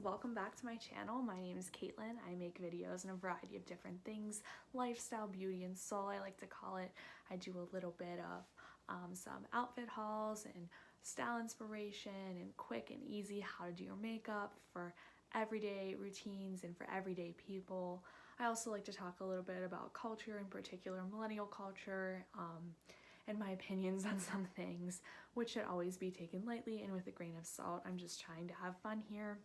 welcome back to my channel. My name is Caitlin. I make videos in a variety of different things, lifestyle, beauty, and soul I like to call it. I do a little bit of some outfit hauls and style inspiration and quick and easy how to do your makeup for everyday routines and for everyday people. I also like to talk a little bit about culture, in particular millennial culture, and my opinions on some things, which should always be taken lightly and with a grain of salt. I'm just trying to have fun here.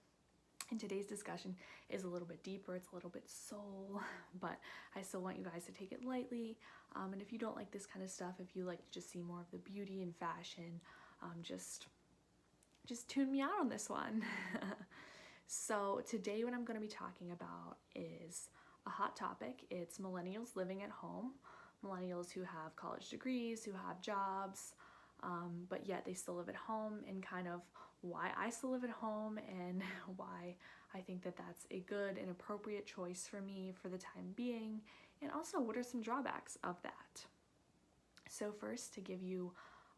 And today's discussion is a little bit deeper, it's a little bit soul, but I still want you guys to take it lightly. And if you don't like this kind of stuff, if you like to just see more of the beauty and fashion, just tune me out on this one. So today what I'm going to be talking about is a hot topic. It's millennials living at home. Millennials who have college degrees, who have jobs, but yet they still live at home, and kind of why I still live at home and why I think that that's a good and appropriate choice for me for the time being, and also what are some drawbacks of that. So first, to give you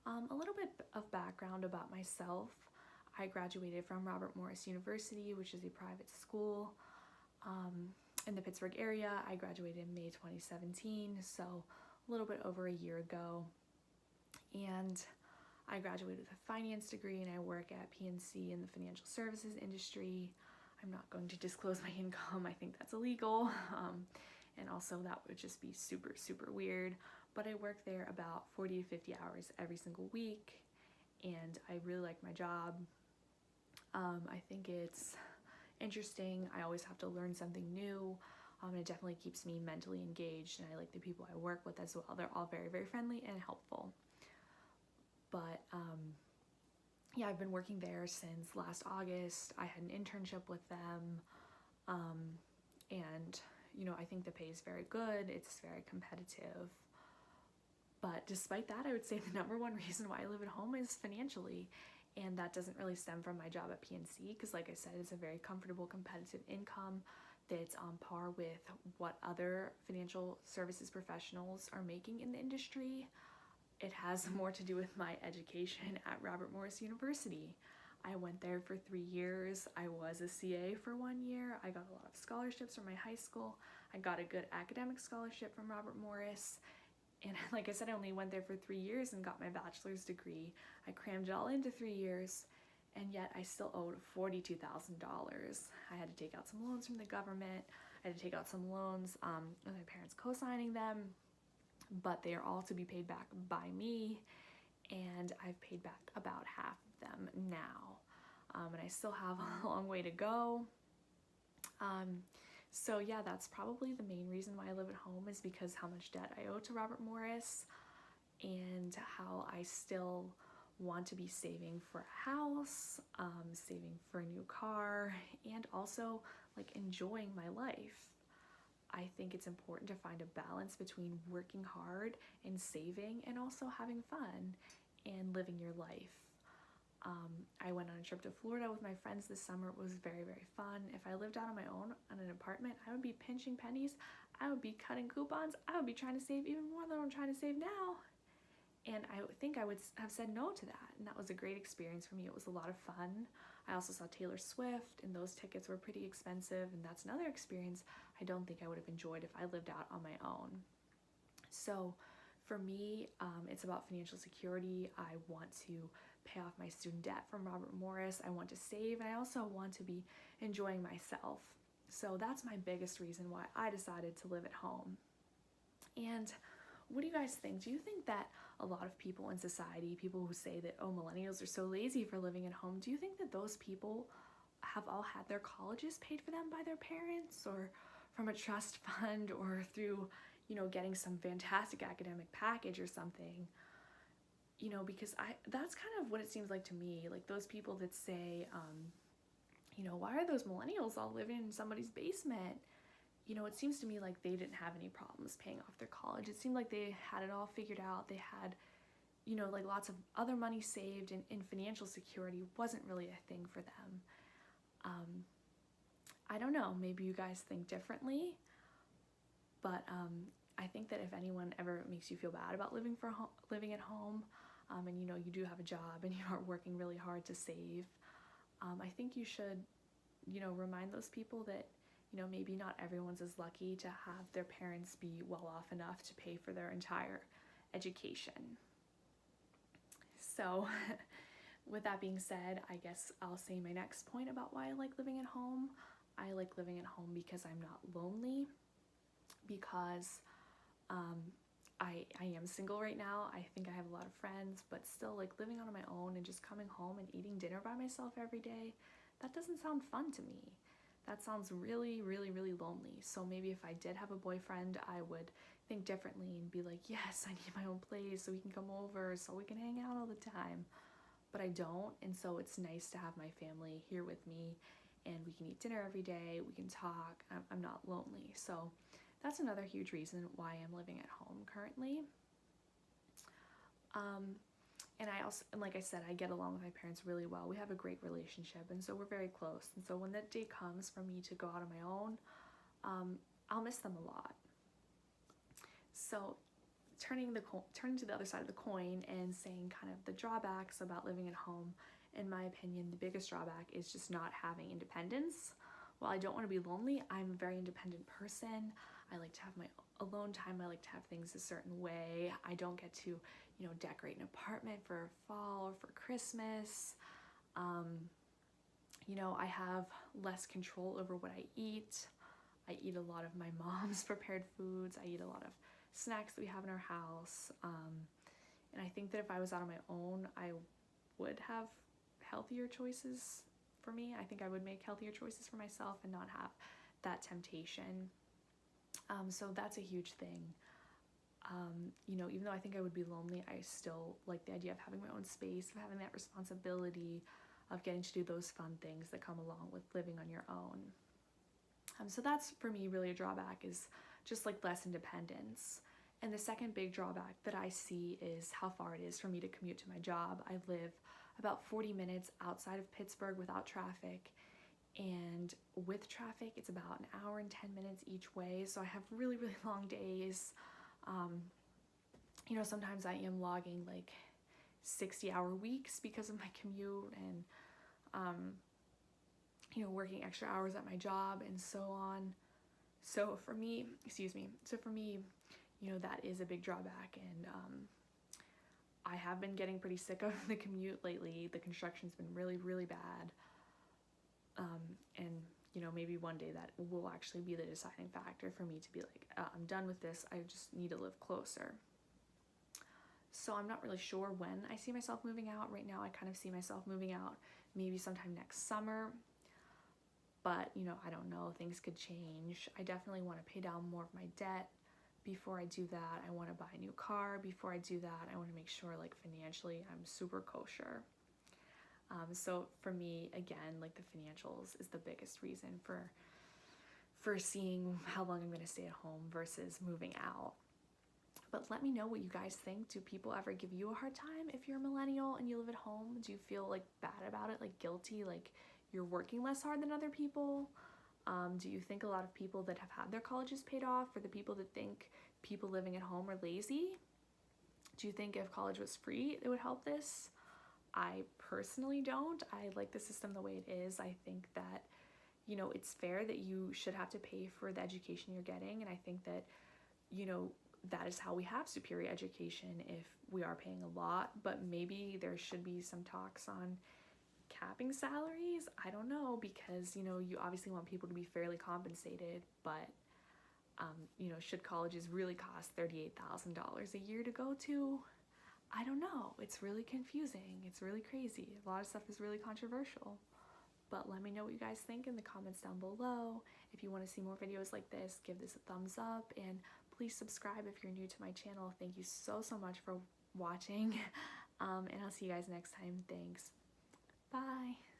a little bit of background about myself, I graduated from Robert Morris University, which is a private school in the Pittsburgh area. I graduated in May 2017, so a little bit over a year ago. And I graduated with a finance degree, and I work at PNC in the financial services industry. I'm not going to disclose my income. I think that's illegal. And also that would just be super, super weird. But I work there about 40 to 50 hours every single week, and I really like my job. I think it's interesting. I always have to learn something new. It definitely keeps me mentally engaged, and I like the people I work with as well. They're all very, very friendly and helpful. But yeah, I've been working there since last August. I had an internship with them, and I think the pay is very good. It's very competitive. But despite that, I would say the number one reason why I live at home is financially. And that doesn't really stem from my job at PNC, because like I said, it's a very comfortable, competitive income that's on par with what other financial services professionals are making in the industry. It has more to do with my education at Robert Morris University. I went there for 3 years. I was a CA for 1 year. I got a lot of scholarships from my high school. I got a good academic scholarship from Robert Morris. And like I said, I only went there for 3 years and got my bachelor's degree. I crammed it all into 3 years, and yet I still owed $42,000. I had to take out some loans from the government. I had to take out some loans with my parents co-signing them, but they are all to be paid back by me, and I've paid back about half of them now. And I still have a long way to go. So yeah, that's probably the main reason why I live at home, is because how much debt I owe to Robert Morris, and how I still want to be saving for a house, saving for a new car, and also like enjoying my life. I think it's important to find a balance between working hard and saving, and also having fun and living your life. I went on a trip to Florida with my friends this summer. It was very, very fun. If I lived out on my own in an apartment, I would be pinching pennies. I would be cutting coupons. I would be trying to save even more than I'm trying to save now. And I think I would have said no to that. And that was a great experience for me. It was a lot of fun. I also saw Taylor Swift, and those tickets were pretty expensive. And that's another experience I don't think I would have enjoyed if I lived out on my own. So for me, it's about financial security. I want to pay off my student debt from Robert Morris. I want to save, and I also want to be enjoying myself. So that's my biggest reason why I decided to live at home. And what do you guys think? Do you think that a lot of people in society, people who say that, oh, millennials are so lazy for living at home, do you think that those people have all had their colleges paid for them by their parents, or from a trust fund, or through getting some fantastic academic package or something? Because that's kind of what it seems like to me. Like those people that say, why are those millennials all living in somebody's basement? It seems to me like they didn't have any problems paying off their college. It seemed like they had it all figured out. They had, like lots of other money saved, and financial security wasn't really a thing for them. I don't know, maybe you guys think differently, but I think that if anyone ever makes you feel bad about living at home, and you do have a job and you are working really hard to save, I think you should you know, remind those people that, you know, maybe not everyone's as lucky to have their parents be well off enough to pay for their entire education. So with that being said, I guess I'll say my next point about why I like living at home. I like living at home because I'm not lonely, because I am single right now. I think I have a lot of friends, but still, like, living on my own and just coming home and eating dinner by myself every day, that doesn't sound fun to me. That sounds really, really, really lonely. So maybe if I did have a boyfriend, I would think differently and be like, yes, I need my own place so we can come over, so we can hang out all the time. But I don't, and so it's nice to have my family here with me, and we can eat dinner every day, we can talk, I'm not lonely. So that's another huge reason why I'm living at home currently. And I also, and like I said, I get along with my parents really well. We have a great relationship, and so we're very close. And so when that day comes for me to go out on my own, I'll miss them a lot. So turning to the other side of the coin and saying kind of the drawbacks about living at home, in my opinion, the biggest drawback is just not having independence. While I don't want to be lonely, I'm a very independent person. I like to have my alone time. I like to have things a certain way. I don't get to, you know, decorate an apartment for fall or for Christmas. You know, I have less control over what I eat. I eat a lot of my mom's prepared foods. I eat a lot of snacks that we have in our house. And I think that if I was out on my own, I would have healthier choices for me. I think I would make healthier choices for myself and not have that temptation. So that's a huge thing. You know, even though I think I would be lonely, I still like the idea of having my own space, of having that responsibility, of getting to do those fun things that come along with living on your own. So that's, for me, really a drawback, is just like less independence. And the second big drawback that I see is how far it is for me to commute to my job. I live about 40 minutes outside of Pittsburgh without traffic, and with traffic it's about an hour and 10 minutes each way. So I have really, really long days. You know, sometimes I am logging like 60-hour weeks because of my commute, and you know, working extra hours at my job and so on. So for me, you know, that is a big drawback, and I have been getting pretty sick of the commute lately. The construction's been really, really bad. And you know, maybe one day that will actually be the deciding factor for me to be like, I'm done with this, I just need to live closer. So I'm not really sure when I see myself moving out. Right now I kind of see myself moving out maybe sometime next summer, but you know, I don't know, things could change. I definitely want to pay down more of my debt before I do that. I want to buy a new car before I do that. I want to make sure, like, financially I'm super kosher. So for me, again, like, the financials is the biggest reason for seeing how long I'm going to stay at home versus moving out. But let me know what you guys think. Do people ever give you a hard time if you're a millennial and you live at home? Do you feel like bad about it, like guilty, like you're working less hard than other people? Do you think a lot of people that have had their colleges paid off, or the people that think people living at home are lazy? Do you think if college was free, it would help this? I personally don't. I like the system the way it is. I think that, you know, it's fair that you should have to pay for the education you're getting, and I think that, you know, that is how we have superior education, if we are paying a lot. But maybe there should be some talks on capping salaries. I don't know, because, you know, you obviously want people to be fairly compensated, but you know, should colleges really cost $38,000 a year to go to? I don't know. It's really confusing. It's really crazy. A lot of stuff is really controversial. But let me know what you guys think in the comments down below. If you want to see more videos like this, give this a thumbs up, and please subscribe if you're new to my channel. Thank you so much for watching, and I'll see you guys next time. Thanks. Bye.